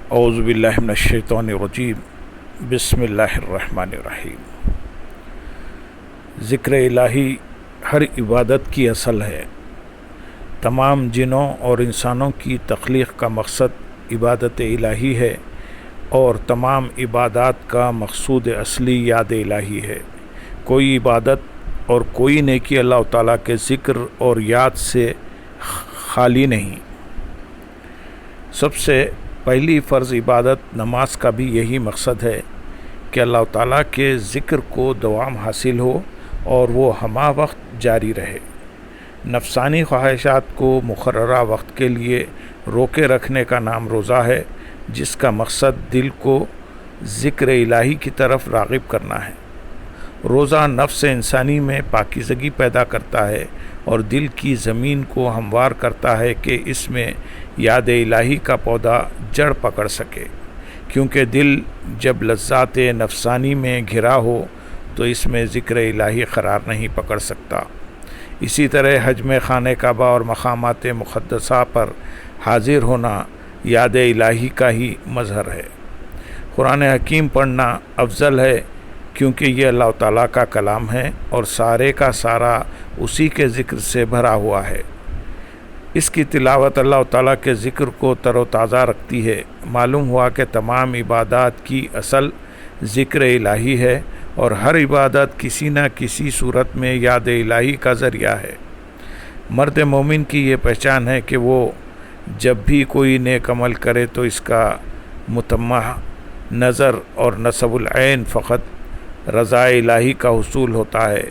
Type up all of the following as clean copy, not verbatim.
اعوذ باللہ من الشیطان الرجیم بسم اللہ الرحمن الرحیم۔ ذکر الہی ہر عبادت کی اصل ہے۔ تمام جنوں اور انسانوں کی تخلیق کا مقصد عبادت الہی ہے اور تمام عبادات کا مقصود اصلی یاد الہی ہے۔ کوئی عبادت اور کوئی نیکی اللہ تعالیٰ کے ذکر اور یاد سے خالی نہیں۔ سب سے پہلی فرض عبادت نماز کا بھی یہی مقصد ہے کہ اللہ تعالیٰ کے ذکر کو دوام حاصل ہو اور وہ ہمہ وقت جاری رہے۔ نفسانی خواہشات کو مقررہ وقت کے لیے روکے رکھنے کا نام روزہ ہے، جس کا مقصد دل کو ذکر الہی کی طرف راغب کرنا ہے۔ روزہ نفس انسانی میں پاکیزگی پیدا کرتا ہے اور دل کی زمین کو ہموار کرتا ہے کہ اس میں یاد الہی کا پودا جڑ پکڑ سکے، کیونکہ دل جب لذات نفسانی میں گھرا ہو تو اس میں ذکر الہی قرار نہیں پکڑ سکتا۔ اسی طرح حج میں خانہ کعبہ اور مقامات مقدسہ پر حاضر ہونا یاد الہی کا ہی مظہر ہے۔ قرآن حکیم پڑھنا افضل ہے کیونکہ یہ اللہ تعالیٰ کا کلام ہے اور سارے کا سارا اسی کے ذکر سے بھرا ہوا ہے۔ اس کی تلاوت اللہ تعالیٰ کے ذکر کو تر و تازہ رکھتی ہے۔ معلوم ہوا کہ تمام عبادات کی اصل ذکر الہی ہے اور ہر عبادت کسی نہ کسی صورت میں یاد الہی کا ذریعہ ہے۔ مرد مومن کی یہ پہچان ہے کہ وہ جب بھی کوئی نیک عمل کرے تو اس کا متمہ نظر اور نصب العین فقط رضا الہی کا حصول ہوتا ہے۔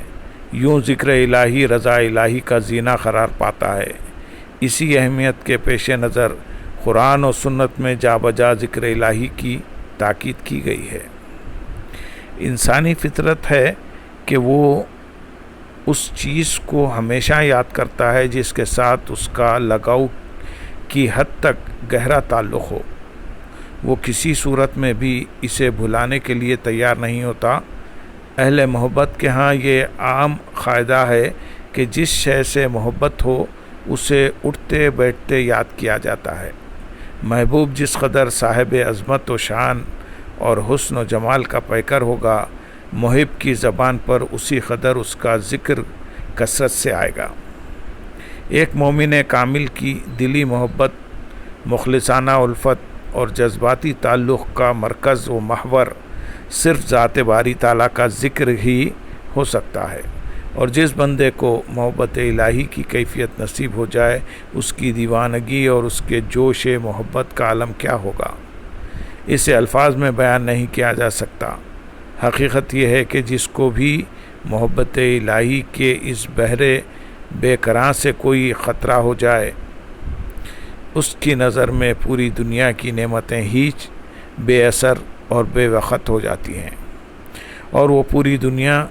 یوں ذکر الہی رضا الہی کا زینہ قرار پاتا ہے۔ اسی اہمیت کے پیش نظر قرآن و سنت میں جا بجا ذکر الہی کی تاکید کی گئی ہے۔ انسانی فطرت ہے کہ وہ اس چیز کو ہمیشہ یاد کرتا ہے جس کے ساتھ اس کا لگاؤ کی حد تک گہرا تعلق ہو۔ وہ کسی صورت میں بھی اسے بھلانے کے لیے تیار نہیں ہوتا۔ اہل محبت کے ہاں یہ عام قاعدہ ہے کہ جس شے سے محبت ہو اسے اٹھتے بیٹھتے یاد کیا جاتا ہے۔ محبوب جس قدر صاحب عظمت و شان اور حسن و جمال کا پیکر ہوگا، محب کی زبان پر اسی قدر اس کا ذکر کثرت سے آئے گا۔ ایک مومن کامل کی دلی محبت، مخلصانہ الفت اور جذباتی تعلق کا مرکز و محور صرف ذات باری تعالیٰ کا ذکر ہی ہو سکتا ہے، اور جس بندے کو محبت الہی کی کیفیت نصیب ہو جائے اس کی دیوانگی اور اس کے جوش محبت کا عالم کیا ہوگا، اسے الفاظ میں بیان نہیں کیا جا سکتا۔ حقیقت یہ ہے کہ جس کو بھی محبت الہی کے اس بحر بے قراں سے کوئی خطرہ ہو جائے، اس کی نظر میں پوری دنیا کی نعمتیں ہیچ بے اثر اور بے وقت ہو جاتی ہیں، اور وہ پوری دنیا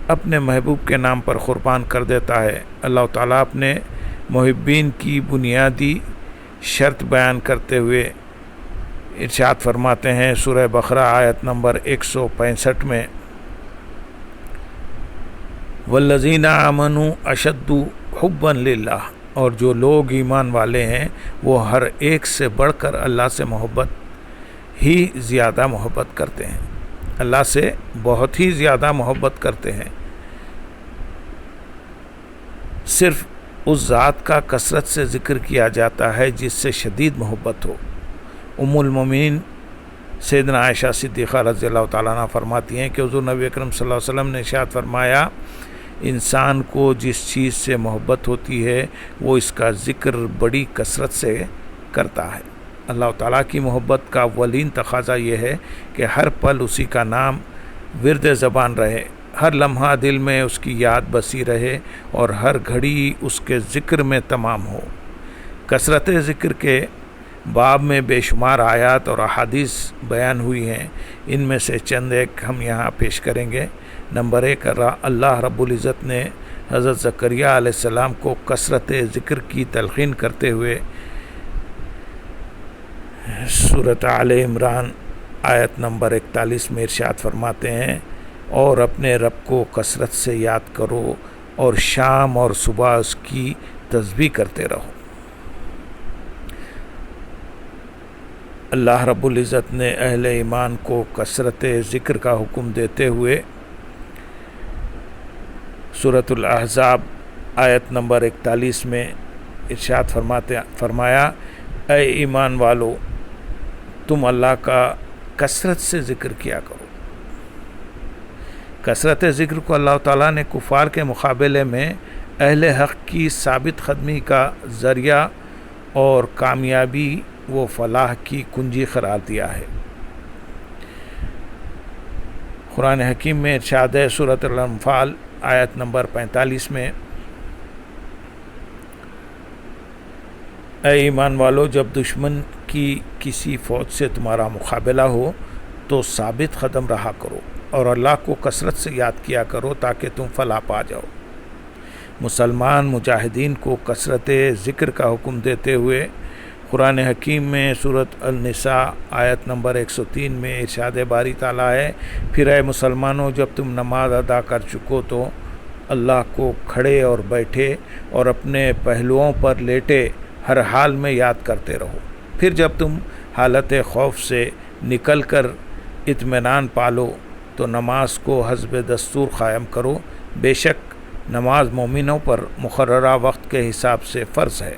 اپنے محبوب کے نام پر قربان کر دیتا ہے۔ اللہ تعالیٰ اپنے محبین کی بنیادی شرط بیان کرتے ہوئے ارشاد فرماتے ہیں سورہ بقرہ آیت نمبر 165 میں، والذین آمنوا اشد حبا للہ، اور جو لوگ ایمان والے ہیں وہ ہر ایک سے بڑھ کر اللہ سے محبت ہی زیادہ محبت کرتے ہیں، اللہ سے بہت ہی زیادہ محبت کرتے ہیں۔ صرف اس ذات کا کثرت سے ذکر کیا جاتا ہے جس سے شدید محبت ہو۔ ام المومنین سیدنا عائشہ صدیقہ رضی اللہ تعالیٰ عنہ فرماتی ہیں کہ حضور نبی اکرم صلی اللہ علیہ وسلم نے ارشاد فرمایا، انسان کو جس چیز سے محبت ہوتی ہے وہ اس کا ذکر بڑی کثرت سے کرتا ہے۔ اللہ تعالیٰ کی محبت کا اولین تقاضا یہ ہے کہ ہر پل اسی کا نام ورد زبان رہے، ہر لمحہ دل میں اس کی یاد بسی رہے اور ہر گھڑی اس کے ذکر میں تمام ہو۔ کثرت ذکر کے باب میں بے شمار آیات اور احادیث بیان ہوئی ہیں، ان میں سے چند ایک ہم یہاں پیش کریں گے۔ نمبر 1، اللہ رب العزت نے حضرت زکریا علیہ السلام کو کثرت ذکر کی تلقین کرتے ہوئے سورۃ آل عمران آیت نمبر 41 میں ارشاد فرماتے ہیں، اور اپنے رب کو کثرت سے یاد کرو اور شام اور صبح اس کی تسبیح کرتے رہو۔ اللہ رب العزت نے اہل ایمان کو کثرت ذکر کا حکم دیتے ہوئے سورۃ الاحزاب آیت نمبر 41 میں ارشاد فرمایا اے ایمان والو تم اللہ کا کثرت سے ذکر کیا کرو۔ کثرت ذکر کو اللہ تعالیٰ نے کفار کے مقابلے میں اہل حق کی ثابت قدمی کا ذریعہ اور کامیابی و فلاح کی کنجی قرار دیا ہے۔ قرآن حکیم میں ارشاد ہے سورۃ الانفال آیت نمبر 45 میں اے ایمان والو جب دشمن کی کسی فوج سے تمہارا مقابلہ ہو تو ثابت قدم رہا کرو اور اللہ کو کثرت سے یاد کیا کرو تاکہ تم فلاح پا جاؤ۔ مسلمان مجاہدین کو کثرت ذکر کا حکم دیتے ہوئے قرآن حکیم میں سورۃ النساء آیت نمبر 103 میں ارشاد باری تعالیٰ ہے پھر اے مسلمانوں جب تم نماز ادا کر چکو تو اللہ کو کھڑے اور بیٹھے اور اپنے پہلوؤں پر لیٹے ہر حال میں یاد کرتے رہو، پھر جب تم حالت خوف سے نکل کر اطمینان پالو تو نماز کو حسب دستور قائم کرو، بے شک نماز مومنوں پر مقررہ وقت کے حساب سے فرض ہے۔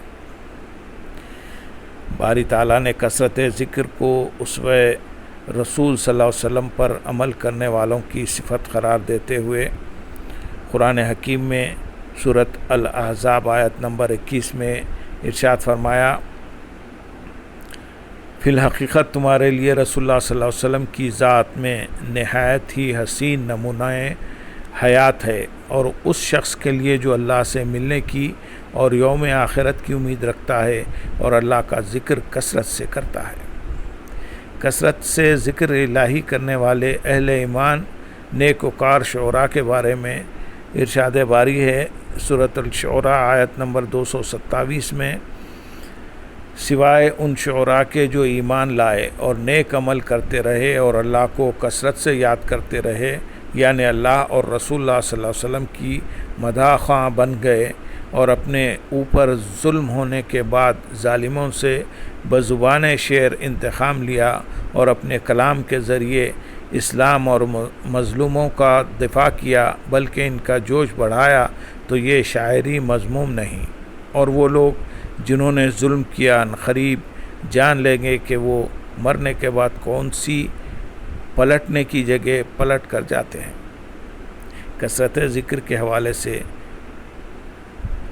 باری تعالیٰ نے کثرت ذکر کو اسوہ رسول صلی اللہ علیہ وسلم پر عمل کرنے والوں کی صفت قرار دیتے ہوئے قرآن حکیم میں سورۃ الاحزاب آیت نمبر 21 میں ارشاد فرمایا فی الحقیقت تمہارے لیے رسول اللہ صلی اللہ علیہ وسلم کی ذات میں نہایت ہی حسین نمونہ حیات ہے، اور اس شخص کے لیے جو اللہ سے ملنے کی اور یوم آخرت کی امید رکھتا ہے اور اللہ کا ذکر کثرت سے کرتا ہے۔ کثرت سے ذکر الہی کرنے والے اہل ایمان نیک وکار شعراء کے بارے میں ارشاد باری ہے سورۃ الشعراء آیت نمبر 227 میں سوائے ان شعراء کے جو ایمان لائے اور نیک عمل کرتے رہے اور اللہ کو کثرت سے یاد کرتے رہے، یعنی اللہ اور رسول اللہ صلی اللہ علیہ وسلم کی مداح خواں بن گئے اور اپنے اوپر ظلم ہونے کے بعد ظالموں سے بزبان شعر انتقام لیا اور اپنے کلام کے ذریعے اسلام اور مظلوموں کا دفاع کیا بلکہ ان کا جوش بڑھایا تو یہ شاعری مذموم نہیں، اور وہ لوگ جنہوں نے ظلم کیا عنقریب جان لیں گے کہ وہ مرنے کے بعد کون سی پلٹنے کی جگہ پلٹ کر جاتے ہیں۔ کثرت ذکر کے حوالے سے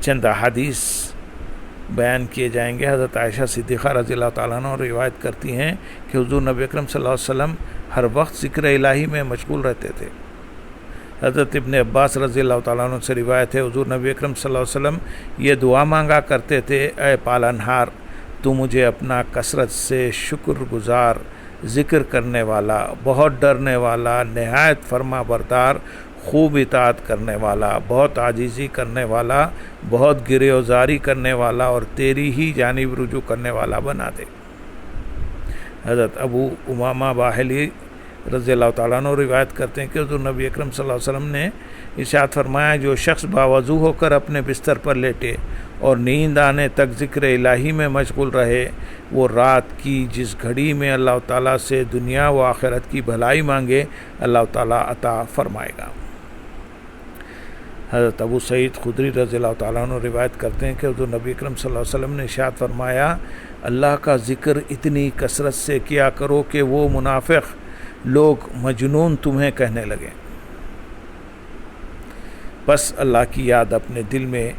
چند احادیث بیان کیے جائیں گے۔ حضرت عائشہ صدیقہ رضی اللہ تعالیٰ عنہ روایت کرتی ہیں کہ حضور نبی اکرم صلی اللہ علیہ وسلم ہر وقت ذکر الہی میں مشغول رہتے تھے۔ حضرت ابن عباس رضی اللہ تعالیٰ عنہ سے روایت ہے حضور نبی اکرم صلی اللہ علیہ وسلم یہ دعا مانگا کرتے تھے اے پالنہار تو مجھے اپنا کثرت سے شکر گزار، ذکر کرنے والا، بہت ڈرنے والا، نہایت فرما بردار، خوب اطاعت کرنے والا، بہت عاجزی کرنے والا، بہت گریوزاری کرنے والا اور تیری ہی جانب رجوع کرنے والا بنا دے۔ حضرت ابو امامہ باہلی رضی اللہ تعالیٰ عنہ روایت کرتے ہیں کہ حضور نبی اکرم صلی اللہ علیہ وسلم نے ارشاد فرمایا جو شخص باوضو ہو کر اپنے بستر پر لیٹے اور نیند آنے تک ذکر الہی میں مشغول رہے، وہ رات کی جس گھڑی میں اللہ تعالیٰ سے دنیا و آخرت کی بھلائی مانگے اللہ تعالیٰ عطا فرمائے گا۔ حضرت ابو سعید خدری رضی اللہ تعالیٰ عنہ روایت کرتے ہیں کہ حضور نبی اکرم صلی اللہ علیہ وسلم نے ارشاد فرمایا اللہ کا ذکر اتنی کثرت سے کیا کرو کہ وہ منافق لوگ مجنون تمہیں کہنے لگیں۔ بس اللہ کی یاد اپنے دل میں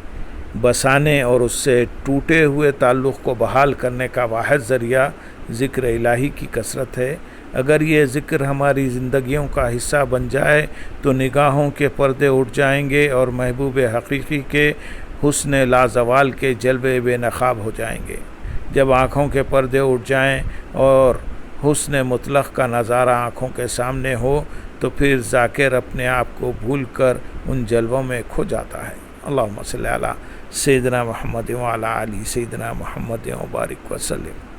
بسانے اور اس سے ٹوٹے ہوئے تعلق کو بحال کرنے کا واحد ذریعہ ذکر الہی کی کثرت ہے۔ اگر یہ ذکر ہماری زندگیوں کا حصہ بن جائے تو نگاہوں کے پردے اٹھ جائیں گے اور محبوب حقیقی کے حسن لازوال کے جلوے بے نقاب ہو جائیں گے۔ جب آنکھوں کے پردے اٹھ جائیں اور حسن مطلق کا نظارہ آنکھوں کے سامنے ہو تو پھر ذاکر اپنے آپ کو بھول کر ان جلووں میں کھو جاتا ہے۔ اللہم صلی علی سیدنا محمد وعلی آلہ سیدنا محمد وبارک وسلم۔